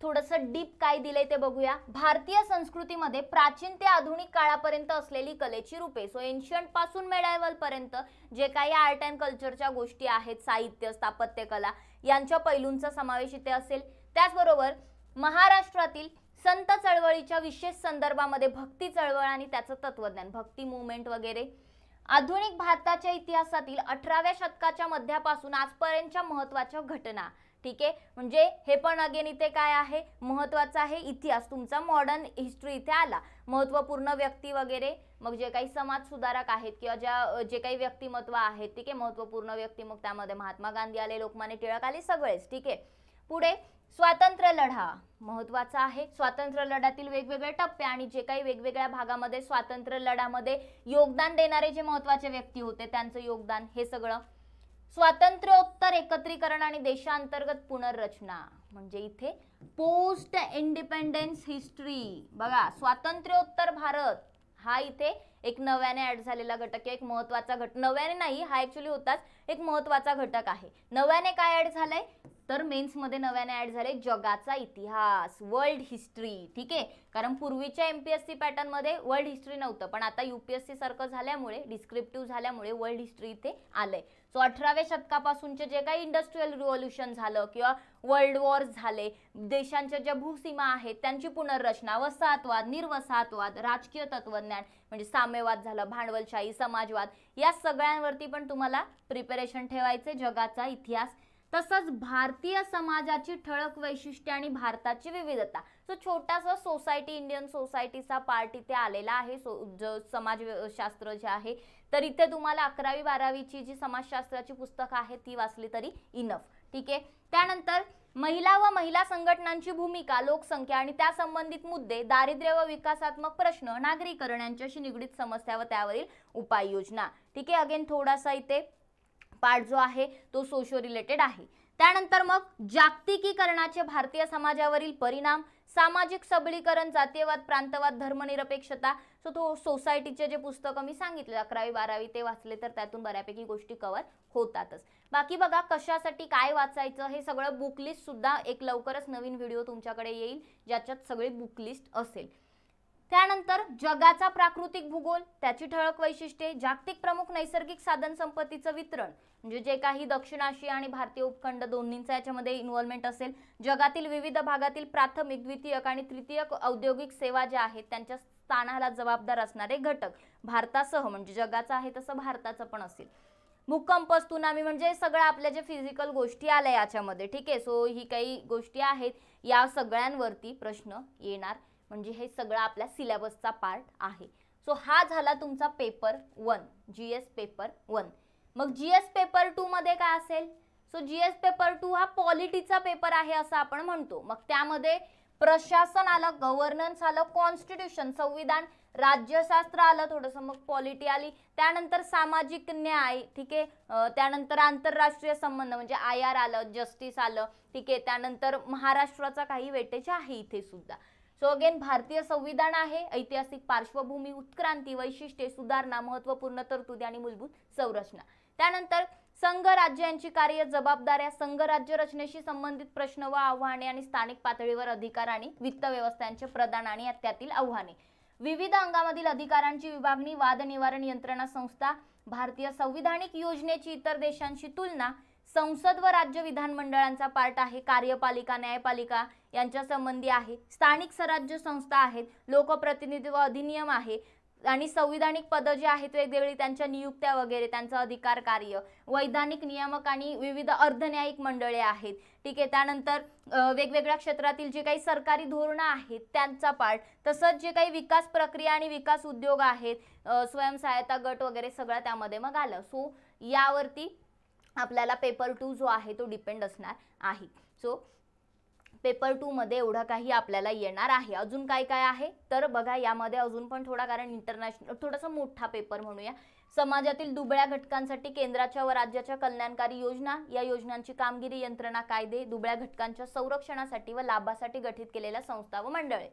थोडंसं डीप काय दिलंय ते बघूया। भारतीय संस्कृतीमध्ये प्राचीन ते आधुनिक काळापर्यंत असलेली कलेची रूपे, सो एन्शियंट पासून मेडायवल पर्यंत जे काही आर्ट अँड कल्चरच्या गोष्टी आहेत, साहित्य, स्थापत्यकला यांच्या पैलूंचा समावेश इथे असेल। त्याचबरोबर महाराष्ट्रातील संत चळवळीच्या विशेष संदर्भामध्ये भक्ती चळवळ आणि त्याचं तत्वज्ञान, भक्ती मूवमेंट वगैरे, आधुनिक भारताच्या इतिहासातील 18व्या शतकाच्या मध्यापासून आजपर्यंतच्या महत्त्वाच्या घटना. ठीक आहे, म्हणजे हे पण अगेन इथे काय आहे, महत्त्वाचा आहे इतिहास. तुमचा मॉडर्न हिस्ट्री इथे आला. महत्त्वपूर्ण व्यक्ती वगैरे, मग जे काही समाज सुधारक आहेत किंवा जे काही व्यक्तिमत्व आहेत, ठीक आहे, महत्त्वपूर्ण व्यक्ती, मग त्यामध्ये महात्मा गांधी आले, लोकमान्य टिळक आले, सगळेच. ठीक आहे, पुढे स्वातंत्र्य लढा महत्त्वाचा आहे. स्वातंत्र्य लढ्यातील वेगवेगळे टप्पे आणि जे काही वेगवेगळ्या भागामध्ये स्वातंत्र्य लढ्यामध्ये योगदान देणारे जे महत्त्वाचे व्यक्ती होते त्यांचं योगदान, हे सगळं. स्वातंत्र्योत्तर एकत्रीकरण आणि देशांतर्गत पुनर्रचना, म्हणजे इथे पोस्ट इंडिपेंडेन्स हिस्ट्री. बघा, स्वातंत्र्योत्तर भारत हा इथे एक नव्याने ऍड झालेला घटक किंवा एक महत्त्वाचा घटक. नव्याने नाही, हा ऍक्च्युली होताच एक महत्त्वाचा घटक आहे. नव्याने काय ऍड झालंय, तर मेन्स मध्ये नव्याने ऍड झाले जगाचा इतिहास, वर्ल्ड हिस्ट्री. ठीक आहे, कारण पूर्वीच्या एमपीएससी पॅटर्न मध्ये वर्ल्ड हिस्ट्री नव्हतं, पण आता यूपीएससी सारखं झाल्यामुळे, डिस्क्रिप्टिव्ह झाल्यामुळे वर्ल्ड हिस्ट्री इथे आलंय. सो 18व्या शतकापासूनचे जे काही इंडस्ट्रियल रिव्होल्युशन झालं किंवा वर्ल्ड वॉर झाले, देशांच्या ज्या भूसीमा आहेत त्यांची पुनर्रचना, वसाहतवाद, निर्वसाहतवाद, राजकीय तत्वज्ञान म्हणजे साम्यवाद झालं, भांडवलशाही, समाजवाद, या सगळ्यांवरती पण तुम्हाला प्रिपरेशन ठेवायचे. जगाचा इतिहास, तसंच भारतीय समाजाची ठळक वैशिष्ट्ये आणि भारताची विविधता. सो छोटासा सोसायटी, इंडियन सोसायटीचा पार्ट इथे आलेला आहे. समाजशास्त्र जे आहे, तर इथे तुम्हाला 11वी 12वीची जी समाजशास्त्राची पुस्तकं आहेत ती वाचली तरी इनफ. ठीक आहे, त्यानंतर महिला व महिला संघटनांची भूमिका, लोकसंख्या आणि त्या संबंधित मुद्दे, दारिद्र्य व विकासात्मक प्रश्न, नागरीकरण यांच्याशी निगडीत समस्या व त्यावरील उपाययोजना. ठीक आहे, अगेन थोडासा इथे पार्ट जो आहे तो सोशो रिलेटेड आहे. त्यानंतर मग जागतिकीकरणाचे भारतीय समाजावरील परिणाम, सामाजिक सबलीकरण, जातीयवाद, प्रांतवाद, धर्मनिरपेक्षता. सो तो सोसायटीचे जे पुस्तकं मी सांगितले 11वी 12वी ते वाचले तर त्यातून बऱ्यापैकी गोष्टी कव्हर होतातच. बाकी बघा कशासाठी काय वाचायचं हे सगळं बुकलिस्ट सुद्धा एक लवकरच नवीन व्हिडिओ तुमच्याकडे येईल ज्याच्यात सगळी बुकलिस्ट असेल. त्यानंतर जगाचा प्राकृतिक भूगोल, त्याची ठळक वैशिष्ट्ये, जागतिक प्रमुख नैसर्गिक साधन संपत्तीचं वितरण, म्हणजे जे काही दक्षिण आशिया आणि भारतीय उपखंड दोन्हींचा याच्यामध्ये इन्व्हॉल्वमेंट असेल, जगातील विविध भागातील प्राथमिक, द्वितीयक आणि तृतीयक औद्योगिक सेवा ज्या आहेत त्यांच्या स्थानाला जबाबदार असणारे घटक, भारतासह म्हणजे जगाचं आहे तसं भारताचं पण असेल. भूकंप, त्सुनामी म्हणजे सगळं आपल्या जे फिजिकल गोष्टी आल्या याच्यामध्ये. ठीक आहे, सो ही काही गोष्टी आहेत, या सगळ्यांवरती प्रश्न येणार, म्हणजे हे सगळं आपल्या सिलेबसचा पार्ट आहे. सो हा झाला तुमचा पेपर 1, जीएस पेपर 1. मग जीएस पेपर 2 मध्ये काय असेल, सो जीएस पेपर 2 हा पॉलिटीचा पेपर आहे असं आपण म्हणतो. मग त्यामध्ये प्रशासन आलं, गव्हर्नन्स आलं, कॉन्स्टिट्यूशन संविधान, राज्यशास्त्र आलं थोडंसं, मग पॉलिटी आली, त्यानंतर सामाजिक न्याय. ठीक आहे, त्यानंतर आंतरराष्ट्रीय संबंध म्हणजे IR आलं, जस्टिस आलं. ठीक आहे, त्यानंतर महाराष्ट्राचा काही वेटेज आहे इथे सुद्धा. सो अगेन भारतीय संविधान आहे, ऐतिहासिक पार्श्वभूमी, उत्क्रांती, वैशिष्ट्ये, सुधारणा, महत्त्वपूर्ण तरतुदी आणि मूलभूत संरचना. त्यानंतर संघ राज्य यांची कार्य, जबाबदाऱ्या, संघ राज्य रचनेशी संबंधित प्रश्न व आव्हाने आणि स्थानिक पातळीवर अधिकार आणि वित्त व्यवस्थांचे प्रदान आणि त्यातील आव्हाने, विविध अंगामधील अधिकारांची विभागणी, वाद निवारण यंत्रणा संस्था, भारतीय संविधानिक योजनेची इतर देशांशी तुलना, संसद व राज्य विधानमंडळांचा पार्ट आहे, कार्यपालिका, न्यायपालिका यांच्या संबंधी आहे, स्थानिक स्वराज्य संस्था आहेत, लोकप्रतिनिधित्व अधिनियम आहे आणि संविधानिक पद जे आहेत वेगवेगळी त्यांच्या नियुक्त्या वगैरे, त्यांचा अधिकार कार्य, वैधानिक नियामक आणि विविध अर्धन्यायिक मंडळे आहेत. ठीक आहे, त्यानंतर वेगवेगळ्या क्षेत्रातील जे काही सरकारी धोरणं आहेत त्यांचा पार्ट, तसंच जे काही विकास प्रक्रिया आणि विकास उद्योग आहेत, स्वयंसहायता गट वगैरे सगळं त्यामध्ये मग आलं. सो यावरती आपल्याला पेपर 2 जो आहे तो डिपेंड असणार आहे. सो पेपर 2 मध्ये एवढं काही आपल्याला येणार आहे. अजून काय काय आहे तर बघा यामध्ये अजून पण थोडा, कारण इंटरनॅशनल थोडासा मोठा पेपर म्हणूया. समाजातील दुबळ्या घटकांसाठी केंद्राच्या व राज्याच्या कल्याणकारी योजना, या योजनांची कामगिरी, यंत्रणा, कायदे, दुबळ्या घटकांच्या संरक्षणासाठी व लाभासाठी गठीत केलेल्या संस्था व मंडळे,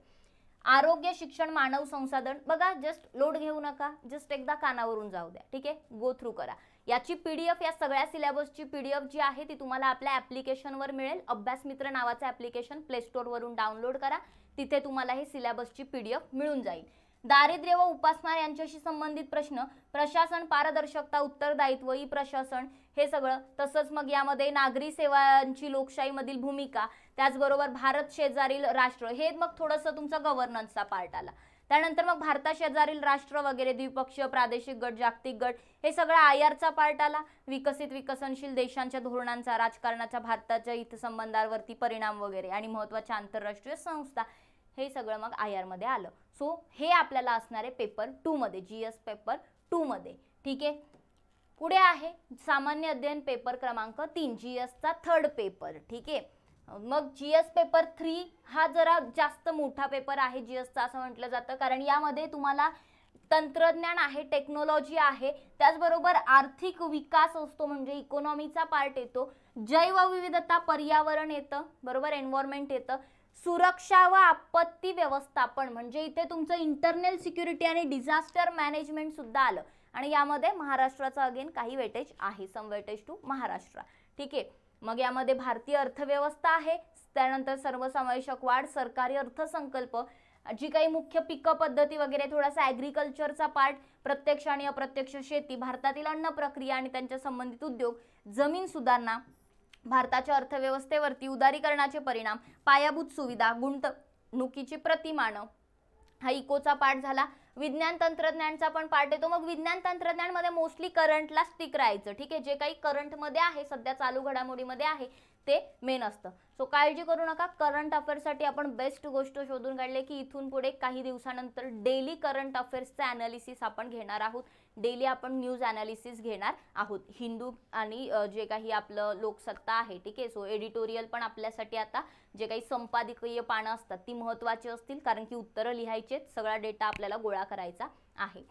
आरोग्य, शिक्षण, मानव संसाधन. बघा जस्ट लोड घेऊ नका, जस्ट एकदा कानावरून जाऊ द्या. ठीक आहे, गो थ्रू करा. याची PDF, या सगळ्या सिलेबसची PDF जी आहे ती तुम्हाला आपल्या ॲप्लिकेशनवर मिळेल. अभ्यास मित्र नावाचं ॲप्लिकेशन प्ले स्टोअरवरून डाउनलोड करा, तिथे तुम्हाला हे सिलेबसची PDF मिळून जाईल. दारिद्र्य व उपासमार यांच्याशी संबंधित प्रश्न, प्रशासन, पारदर्शकता, उत्तरदायित्व, ई प्रशासन हे सगळं, तसंच मग यामध्ये नागरी सेवांची लोकशाहीमधील भूमिका, त्याचबरोबर भारत शेजारील राष्ट्र, हे मग थोडंसं तुमचा गव्हर्नन्सचा पार्ट आला. त्यानंतर मग भारताशेजारील राष्ट्र वगैरे, द्विपक्षीय, प्रादेशिक गट, जागतिक गट, हे सगळं आयआरचा पार्ट आला. विकसित विकसनशील देशांच्या धोरणांचा, राजकारणाच्या, भारताच्या हितसंबंधांवरती परिणाम वगैरे आणि महत्त्वाच्या आंतरराष्ट्रीय संस्था, हे सगळं मग आयआर मध्ये आलं. सो हे आपल्याला असणार आहे पेपर 2 मध्ये, जीएस पेपर 2 मध्ये. ठीक आहे, पुढे आहे सामान्य अध्ययन पेपर क्रमांक 3, जीएसचा थर्ड पेपर. ठीक आहे, मग जीएस पेपर 3 हा जरा जास्त मोठा पेपर आहे जीएसचा असं म्हटलं जातं, कारण यामध्ये तुम्हाला तंत्रज्ञान आहे, टेक्नॉलॉजी आहे, त्याचबरोबर आर्थिक विकास असतो म्हणजे इकॉनॉमीचा पार्ट येतो, जैवविविधता, पर्यावरण येतं, बरोबर, एन्व्हायरमेंट येतं, सुरक्षा व आपत्ती व्यवस्थापन म्हणजे इथे तुमचं इंटरनल सिक्युरिटी आणि डिझास्टर मॅनेजमेंट सुद्धा आलं. आणि यामध्ये महाराष्ट्राचं अगेन काही वेटेज आहे, सम वेटेज टू महाराष्ट्र. ठीक आहे, मग यामध्ये भारतीय अर्थव्यवस्था आहे, त्यानंतर सर्वसमावेशक वाढ, सरकारी अर्थसंकल्प, जी काही मुख्य पिक पद्धती वगैरे, थोडासा ॲग्रिकल्चरचा पार्ट, प्रत्यक्ष आणि अप्रत्यक्ष शेती, भारतातील अन्न प्रक्रिया आणि त्यांच्या संबंधित उद्योग, जमीन सुधारणा, भारताच्या अर्थव्यवस्थेवरती उदारीकरणाचे परिणाम, पायाभूत सुविधा, गुंतवणुकीची प्रतिमानं, हा इकोचा पार्ट झाला. विज्ञान तंत्रज्ञानचा पण पार्ट येतो. मग विज्ञान तंत्रज्ञानमध्ये मोस्टली करंटला स्टिक राहायचं. ठीक आहे, जे काही करंटमध्ये आहे, सध्या चालू घडामोडीमध्ये आहे, ते मेन असतं. सो काळजी करू नका, करंट अफेअर्ससाठी आपण बेस्ट गोष्ट शोधून काढले की इथून पुढे काही दिवसानंतर डेली करंट अफेअर्सचं ॲनालिसिस आपण घेणार आहोत. डेली आपण न्यूज ॲनालिसिस घेणार आहोत, हिंदू आणि जे काही आपलं लोकसत्ता आहे. ठीक आहे, सो एडिटोरियल पण आपल्यासाठी आता जे काही संपादकीय पानं असतात ती महत्त्वाची असतील, कारण की उत्तरं लिहायचे, सगळा डेटा आपल्याला गोळा करायचा आहे.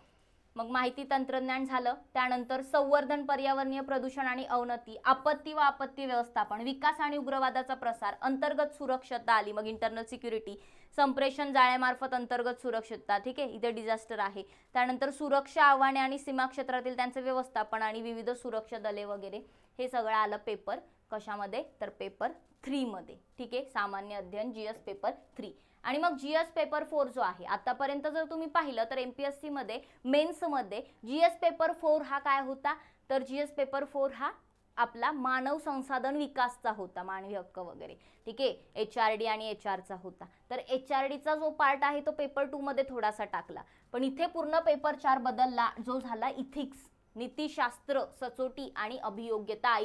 मग माहिती तंत्रज्ञान झालं, त्यानंतर संवर्धन, पर्यावरणीय प्रदूषण आणि अवनती, आपत्ती व आपत्ती व्यवस्थापन, विकास आणि उग्रवादाचा प्रसार, अंतर्गत सुरक्षता आली, मग इंटरनल सिक्युरिटी, संप्रेषण जाळ्यामार्फत अंतर्गत सुरक्षितता. ठीक आहे, इथे डिझास्टर आहे. त्यानंतर सुरक्षा आव्हाने आणि सीमा क्षेत्रातील त्यांचे व्यवस्थापन आणि विविध सुरक्षा दले वगैरे, हे सगळं आलं पेपर कशामध्ये, तर पेपर 3 मध्ये. ठीक आहे, सामान्य अध्ययन जीएस पेपर 3. आणि मग जीएस पेपर 4 जो आहे, आतापर्यंत जर तुम्ही पाहिलं तर एमपीएससी मध्ये मेन्स मध्ये जीएस पेपर 4 हा काय होता, तर जीएस पेपर 4 हा आपला मानव संसाधन विकासचा होता, मानवी हक्क वगैरे. ठीक आहे, एचआरडी आणि एचआरचा होता. तर एचआरडीचा जो पार्ट आहे तो पेपर 2 मध्ये थोडासा टाकला, पण इथे पूर्ण पेपर 4 बदलला, जो झाला इथिक्स, नीतिशास्त्र, सचोटी आणि अभियोग्यता,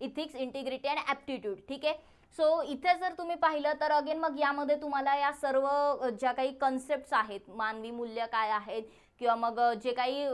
इथिक्स, इंटिग्रिटी आणि ॲप्टिट्यूड. ठीक आहे, सो इथे जर तुम्ही पाहिलं तर अगेन मग यामध्ये तुम्हाला या सर्व ज्या काही कन्सेप्ट्स आहेत, मानवी मूल्य काय आहेत, किंवा मग जे काही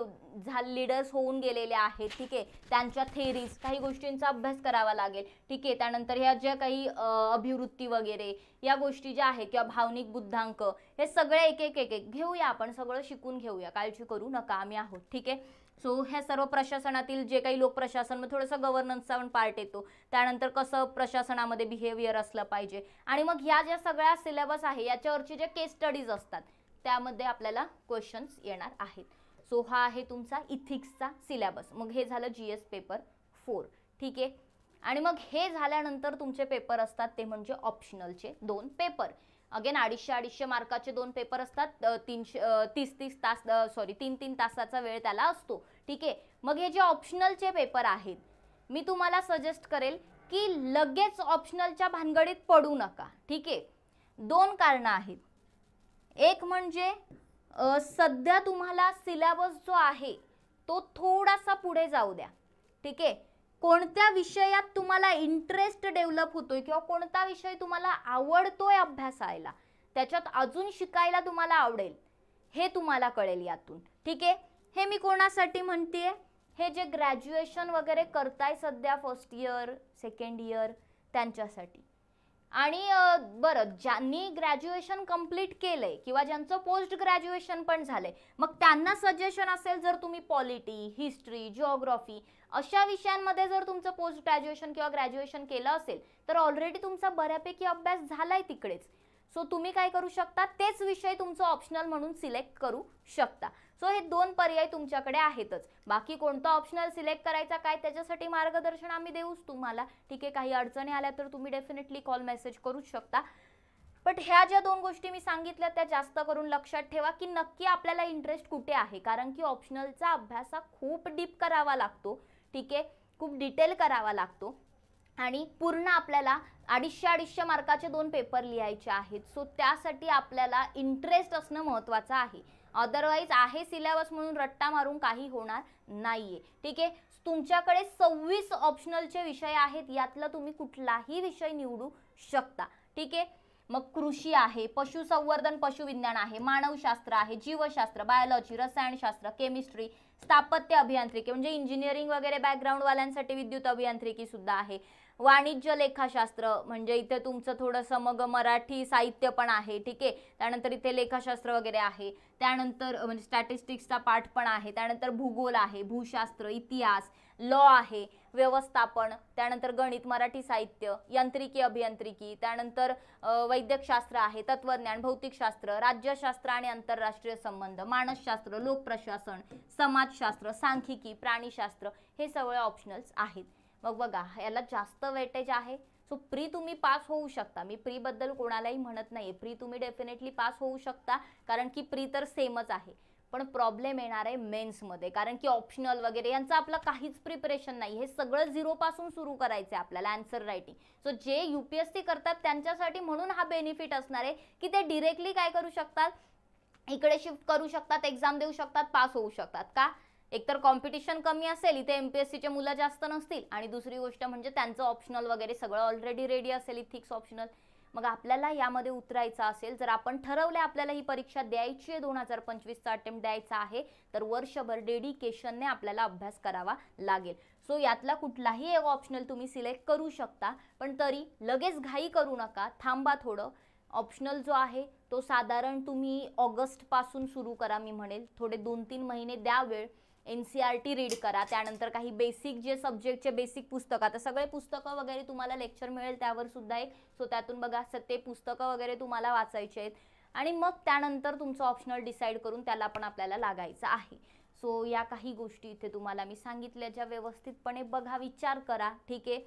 लीडर्स होऊन गेलेले आहेत, ठीक आहे, त्यांच्या थेरीज, काही गोष्टींचा अभ्यास करावा लागेल. ठीक आहे, त्यानंतर ह्या ज्या काही अभिवृत्ती वगैरे या गोष्टी ज्या आहेत, किंवा भावनिक बुद्धांक, हे सगळे एक एक घेऊया, आपण सगळं शिकून घेऊया, काळजी करू नका, आम्ही आहोत. ठीक आहे, सो ह्या सर्व प्रशासनातील जे काही लोकप्रशासन, मग थोडंसं गव्हर्नन्सचा पण पार्ट येतो, त्यानंतर कसं प्रशासनामध्ये बिहेवियर असलं पाहिजे, आणि मग ह्या ज्या सगळ्या सिलेबस आहे याच्यावरचे जे केस स्टडीज असतात त्यामध्ये आपल्याला क्वेश्चन्स येणार आहेत. सो हा आहे तुमचा इथिक्सचा सिलेबस. मग हे झालं जीएस पेपर 4. ठीक आहे, आणि मग हे झाल्यानंतर तुमचे पेपर असतात ते म्हणजे ऑप्शनलचे 2 पेपर. अगेन 250 मार्काचे 2 पेपर असतात, 30 तास, सॉरी 3 तासाचा वेळ त्याला असतो. ठीक आहे, मग हे जे ऑप्शनलचे पेपर आहेत, मी तुम्हाला सजेस्ट करेल की लगेच ऑप्शनलच्या भानगडीत पडू नका. ठीक आहे, 2 कारणं आहेत. एक म्हणजे सध्या तुम्हाला सिलेबस जो आहे तो थोडासा पुढे जाऊ द्या. ठीक आहे, कोणत्या विषयात तुम्हाला इंटरेस्ट डेव्हलप होतोय किंवा कोणता विषय तुम्हाला आवडतोय अभ्यासायला, त्याच्यात अजून शिकायला तुम्हाला आवडेल, हे तुम्हाला कळेल यातून. ठीक आहे, हे मी कोणासाठी म्हणतेय, हे जे ग्रॅज्युएशन वगैरे करताय सध्या, फर्स्ट इयर, सेकंड इयर, त्यांच्यासाठी. आणि बरं, ज्यांनी ग्रॅज्युएशन कंप्लीट केलंय किंवा ज्यांचं पोस्ट ग्रॅज्युएशन पण झालंय, मग त्यांना सजेशन असेल, जर तुम्ही पॉलिटी, हिस्ट्री, जिओग्राफी अशा विषयांमध्ये जर तुमचं पोस्ट ग्रॅज्युएशन किंवा ग्रॅज्युएशन केलं असेल तर ऑलरेडी तुमचा बऱ्यापैकी अभ्यास झालाय तिकडेच. सो तुम्ही काय करू शकता, तेच विषय तुमचं ऑप्शनल म्हणून सिलेक्ट करू शकता. सो हे 2 पर्याय तुमच्याकडे आहेतच. बाकी कोणता ऑप्शनल सिलेक्ट करायचा काय, त्याच्यासाठी मार्गदर्शन आम्ही देऊच तुम्हाला. ठीक आहे, काही अडचणी आल्या तर तुम्ही डेफिनेटली कॉल मेसेज करूच शकता. बट ह्या ज्या 2 गोष्टी मी सांगितल्या त्या जास्त करून लक्षात ठेवा की नक्की आपल्याला इंटरेस्ट कुठे आहे, कारण की ऑप्शनलचा अभ्यास हा खूप डीप करावा लागतो. ठीक आहे, खूप डिटेल करावा लागतो. आणि पूर्ण आपल्याला 250 मार्काचे 2 पेपर लिहायचे आहेत. सो त्यासाठी आपल्याला इंटरेस्ट असणं महत्त्वाचं आहे. अदरवाईज आहे सिलेबस म्हणून रट्टा मारून काही होणार नाहीये. ठीक आहे. तुमच्याकडे 26 ऑप्शनलचे विषय आहेत, यातला तुम्ही कुठलाही विषय निवडू शकता. ठीक आहे. मग कृषी आहे, पशुसंवर्धन पशुविज्ञान आहे, मानवशास्त्र आहे, जीवशास्त्र, बायोलॉजी, रसायनशास्त्र, केमिस्ट्री, स्थापत्य अभियांत्रिकी म्हणजे इंजिनिअरिंग वगैरे बॅकग्राऊंड वाल्यांसाठी विद्युत अभियांत्रिकी सुद्धा आहे, वाणिज्य लेखाशास्त्र म्हणजे इथे तुमचं थोडंसं मग मराठी साहित्य पण आहे. ठीक आहे. त्यानंतर इथे लेखाशास्त्र वगैरे आहे, त्यानंतर म्हणजे स्टॅटिस्टिक्सचा पाठ पण आहे, त्यानंतर भूगोल आहे, भूशास्त्र, इतिहास, लॉ आहे, व्यवस्थापन, त्यानंतर गणित, मराठी साहित्य, यांत्रिकी अभियांत्रिकी, त्यानंतर वैद्यकशास्त्र आहे, तत्वज्ञान, भौतिकशास्त्र, राज्यशास्त्र आणि आंतरराष्ट्रीय संबंध, मानसशास्त्र, लोकप्रशासन, समाजशास्त्र, सांख्यिकी, प्राणीशास्त्र हे सगळे ऑप्शनल्स आहेत. मग बघा याला जास्त वेटेज आहे. सो प्री तुम्ही पास होऊ शकता. मी प्री बद्दल कोणालाही म्हणत नाही, प्री तुम्ही डेफिनेटली पास होऊ शकता, कारण की प्री तर सेमच आहे. पण प्रॉब्लेम येणार आहे मेन्समध्ये, कारण की ऑप्शनल वगैरे यांचं आपलं काहीच प्रिपरेशन नाही. हे सगळं झिरो पासून सुरू करायचं आहे आपल्याला आन्सर रायटिंग. सो जे UPSC करतात त्यांच्यासाठी म्हणून हा बेनिफिट असणार आहे की ते डिरेक्टली काय करू शकतात, इकडे शिफ्ट करू शकतात, एक्झाम देऊ शकतात, पास होऊ शकतात. का? एकतर कॉम्पिटिशन कमी असेल, इथे MPSCचे मुलं जास्त नसतील, आणि दुसरी गोष्ट म्हणजे त्यांचं ऑप्शनल वगैरे सगळं ऑलरेडी रेडी असेल, इथिक्स ऑप्शनल. मग आपल्याला यामध्ये उतरायचं असेल, जर आपण ठरवले आपल्याला ही परीक्षा द्यायची आहे, 2025चा अटेम्प्ट द्यायचा आहे, तर वर्षभर डेडिकेशनने आपल्याला अभ्यास करावा लागेल. सो यातला कुठलाही एक ऑप्शनल तुम्ही सिलेक्ट करू शकता, पण तरी लगेच घाई करू नका, थांबा थोडं. ऑप्शनल जो आहे तो साधारण तुम्ही ऑगस्टपासून सुरू करा. मी म्हणेल थोडे 2-3 महिने द्या वेळ. NCERT रीड करा, त्यानंतर काही बेसिक जे सब्जेक्टचे बेसिक पुस्तकं, आता सगळे पुस्तकं वगैरे तुम्हाला लेक्चर मिळेल त्यावर सुद्धा एक. सो त्यातून बघा ते पुस्तकं वगैरे तुम्हाला वाचायचे आहेत, आणि मग त्यानंतर तुमचं ऑप्शनल डिसाईड करून त्याला पण आपल्याला लागायचं आहे. सो या काही गोष्टी इथे तुम्हाला मी सांगितल्या, ज्या व्यवस्थितपणे बघा, विचार करा. ठीक आहे.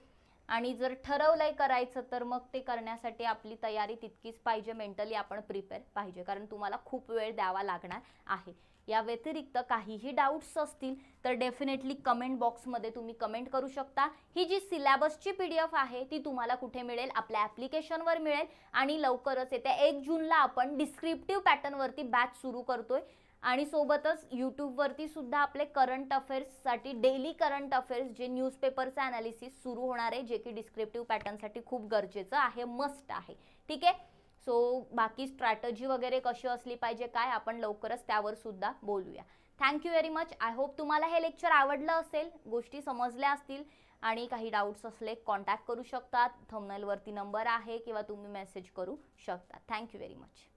आणि जर ठरवलंय करायचं तर मग ते करण्यासाठी आपली तयारी तितकीच पाहिजे, मेंटली आपण प्रिपेअर पाहिजे, कारण तुम्हाला खूप वेळ द्यावा लागणार आहे. या व्यतिरिक्त काहीही डाऊट्स असतील तर डेफिनेटली कमेंट बॉक्समध्ये तुम्ही कमेंट करू शकता. ही जी सिलेबसची PDF आहे ती तुम्हाला कुठे मिळेल, आपल्या ॲप्लिकेशनवर मिळेल, आणि लवकरच येत्या 1 जूनला आपण डिस्क्रिप्टिव्ह पॅटर्नवरती बॅच सुरू करतोय, आणि सोबतच यूट्यूबवरती सुद्धा आपले करंट अफेअर्ससाठी डेली करंट अफेअर्स जे न्यूजपेपरचं ॲनालिसिस सुरू होणार आहे, जे की डिस्क्रिप्टिव्ह पॅटर्नसाठी खूप गरजेचं आहे, मस्ट आहे. ठीक आहे. सो बाकी स्ट्रॅटजी वगैरे कशी असली पाहिजे काय, आपण लवकरच त्यावर सुद्धा बोलूया. Thank you very much. I hope तुम्हाला हे लेक्चर आवडलं असेल, गोष्टी समजल्या असतील, आणि काही डाऊट्स असले कॉन्टॅक्ट करू शकतात. थंबनेलवरती नंबर आहे, किंवा तुम्ही मेसेज करू शकता. Thank you very much.